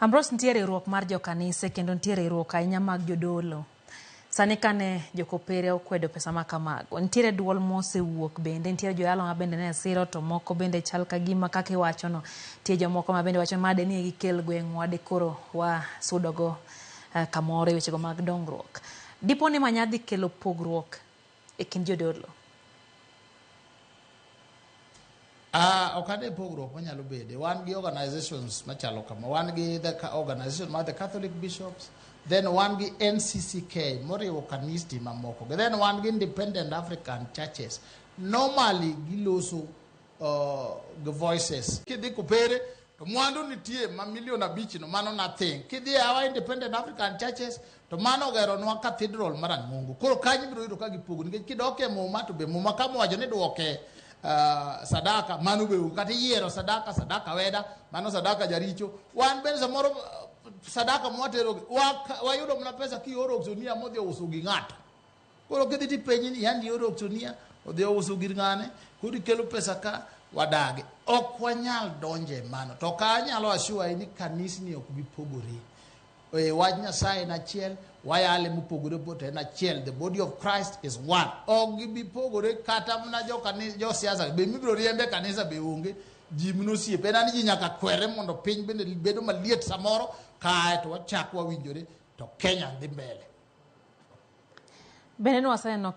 Ambrose, nitiere riwruok mar jokanise kendo nitiere riwruok ahinya mag jodolo. Sani kane Jokopere okwedo pesa ma kamago, nitiere duol mosewuok bende, nitiere joyalo ma bende ne siro, to moko bende chal ka gima kaka iwachono, tie jomoko ma bende wacho made ni gikel gweng'wa de koro wasudogo kamoro e wechego mag dongruok. Dipo ni manyadhi kelo pogruok e kind jodolo? Okade pogruok manyalo bede. Wan gi organizations machalo kama. Wan gi the organization mar the Catholic Bishops, then wan gi NCCK, moriwo kanisa mamoko. Then wan gi independent African churches. Normally giloso the voices. Kidhi Kopere, to mwandu nitie ma milion 5 no mano nothing. Kidhi our independent African churches, to mano gero nwa cathedral marang'ongo. Koro kanyi biro yudo ka gipogo. Nikech kidoke muma to be muma kama wacho ni duoke sadaka manu be kata yiero sadaka weda mano sadaka jaricho wan ben samoro sadaka mwatero wayudo mna pesa ki oro oksonia modhi uso gi ng'ato koro kidhi ti penyi ni yandi oro oksonia odhi uso gir ng'ane kodi kelo pesa ka wadage ok wanyal donje mano to ka anyalo assure ni kanisni ok bi pogore wach Nyasaye na chiel wayale mupogore bote na chiel. The body of Christ is one. Og bi pogore kata mna jo siasa be mibro riembe kanisa be onge ji mno siepe na ni ji nyaka kwere mondo piny bende bedo maliet samoro kae to wachak wawinjore to Kenya dhi mbele. Bende no waseno